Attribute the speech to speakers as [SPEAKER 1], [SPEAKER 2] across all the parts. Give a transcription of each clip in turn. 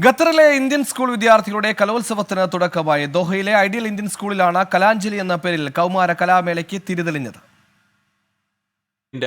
[SPEAKER 1] ഖത്തറിലെ Indian school വിദ്യാർത്ഥികളുടെ കലോത്സവത്തിന് തുടക്കമായി. ദോഹയിലെ ഐഡിയൽ ഇന്ത്യൻ സ്കൂളിലാണ് കലാഞ്ജലി എന്ന പേരിൽ കൗമാര കലാമേളയ്ക്ക് തിരിതെളിഞ്ഞത്.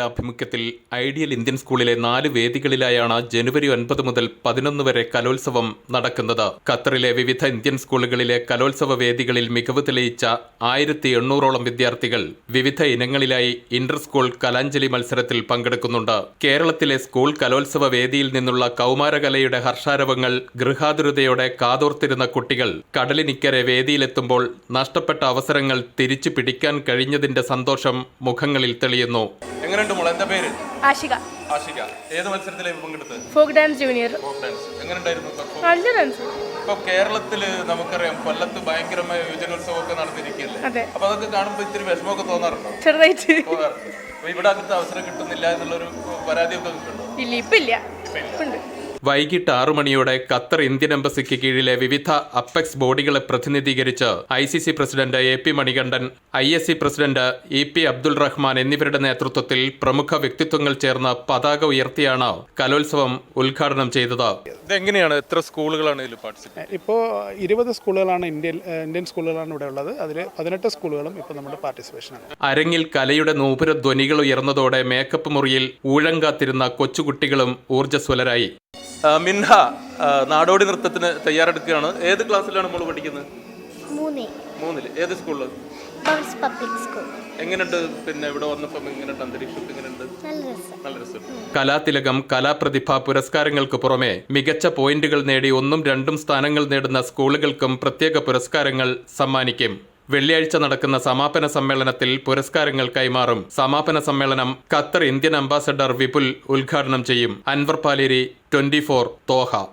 [SPEAKER 2] ആഭിമുഖ്യത്തിൽ ഐഡിയൽ ഇന്ത്യൻ സ്കൂളിലെ 4 വേദികളിലായാണ് ജനുവരി 9 മുതൽ 11 വരെ കലോത്സവം നടക്കുന്നത്. ഖത്തറിലെ വിവിധ ഇന്ത്യൻ സ്കൂളുകളിലെ കലോത്സവ വേദികളിൽ മികവ് തെളിയിച്ച 1800ഓളം വിദ്യാർത്ഥികൾ വിവിധ ഇനങ്ങളിലായി ഇന്റർ സ്കൂൾ കലാഞ്ജലി മത്സരത്തിൽ പങ്കെടുക്കുന്നുണ്ട്. കേരളത്തിലെ സ്കൂൾ കലോത്സവ വേദിയിൽ നിന്നുള്ള കൗമാരകലയുടെ ഹർഷാരവങ്ങൾ ഗൃഹാതുരതയോടെ കാതോർത്തിരുന്ന കുട്ടികൾ കടലിനിക്കരെ വേദിയിലെത്തുമ്പോൾ നഷ്ടപ്പെട്ട അവസരങ്ങൾ തിരിച്ചു പിടിക്കാൻ കഴിഞ്ഞതിന്റെ സന്തോഷം മുഖങ്ങളിൽ തെളിയുന്നു.
[SPEAKER 3] എങ്ങനെയുണ്ട് മോളെ? എന്താ പേര്?
[SPEAKER 4] ആഷിക.
[SPEAKER 3] ആഷിക ഏത് മത്സരത്തിലാണ് പങ്കെടുത്തത്?
[SPEAKER 4] Folk dance junior.
[SPEAKER 3] Folk dance എങ്ങനെയുണ്ടായിരുന്നു?
[SPEAKER 4] നല്ല ഡാൻസ്.
[SPEAKER 3] ഇപ്പൊ കേരളത്തില് നമുക്കറിയാം കൊല്ലത്ത് ഭയങ്കരമായ യുവജനോത്സവമൊക്കെ നടന്നിരിക്കുകയല്ലേ. അപ്പൊ അതൊക്കെ കാണുമ്പോൾ ഇത്തിരി വിഷമമൊക്കെ തോന്നാറുണ്ടോ?
[SPEAKER 4] ചെറുതായിട്ട്
[SPEAKER 3] തോന്നാറുണ്ട്. അപ്പൊ ഇവിടെ അങ്ങനത്തെ അവസരം കിട്ടുന്നില്ല എന്നുള്ളൊരു പരാതിയൊക്കെ കിട്ടുന്നുണ്ടോ?
[SPEAKER 4] ഇല്ല, ഇപ്പൊ ഇല്ല. ഉണ്ട്.
[SPEAKER 2] വൈകിട്ട് 6 മണിയോടെ ഖത്തർ ഇന്ത്യൻ എംബസിക്ക് കീഴിലെ വിവിധ അപ്പെക്സ് ബോഡികളെ പ്രതിനിധീകരിച്ച് ICC president AP Manikandan, ISC president EP Abdul Rahman എന്നിവരുടെ നേതൃത്വത്തിൽ പ്രമുഖ വ്യക്തിത്വങ്ങൾ ചേർന്ന് പതാക ഉയർത്തിയാണ് കലോത്സവം ഉദ്ഘാടനം ചെയ്തത്. ഇതെങ്ങനെയാണ്? എത്ര സ്കൂളുകളാണ് ഇതിൽ പാർട്ടിസിപ്പേറ്റ്?
[SPEAKER 5] ഇപ്പോൾ 20 സ്കൂളുകളാണ് ഇന്ത്യൻ സ്കൂളുകളാണ് ഇവിടെ ഉള്ളത്. അതിൽ 18 സ്കൂളുകളും ഇപ്പോൾ നമ്മുടെ പാർട്ടിസിപ്പേഷനാണ്.
[SPEAKER 2] അരങ്ങിൽ കലയുടെ നൂപുര ധ്വനികൾ ഉയർന്നതോടെ മേക്കപ്പ് മുറിയിൽ ഊഴങ്കാത്തിരുന്ന കൊച്ചുകുട്ടികളും ഊർജ്ജസ്വലരായി.
[SPEAKER 3] മിൻഹ നാടോടി നൃത്തത്തിന് തയ്യാറെടുക്കുകയാണ്. ഏത് ക്ലാസ്സിലാണ് നമ്മൾ പഠിക്കുന്നത്? 3. ഏത് സ്കൂളിൽ?
[SPEAKER 6] Public school.
[SPEAKER 3] എങ്ങനെയുണ്ട്? പിന്നെ ഇവിടെ വന്നപ്പോൾ എങ്ങനെയുണ്ട് അന്തരീക്ഷം? എങ്ങനെയുണ്ട്? നല്ല രസം.
[SPEAKER 2] കലാതിലകം, കലാപ്രതിഭ പുരസ്കാരങ്ങൾക്ക് പുറമെ മികച്ച പോയിന്റുകൾ നേടി 1ഉം 2ഉം സ്ഥാനങ്ങൾ നേടുന്ന സ്കൂളുകൾക്കും പ്രത്യേക പുരസ്കാരങ്ങൾ സമ്മാനിക്കും. വെള്ളിയാഴ്ച നടക്കുന്ന സമാപന സമ്മേളനത്തിൽ പുരസ്കാരങ്ങൾ കൈമാറും. സമാപന സമ്മേളനം ഖത്തർ ഇന്ത്യൻ അംബാസഡർ വിപുൽ ഉദ്ഘാടനം ചെയ്യും. അൻവർ പാലേരി, 24 ദോഹ.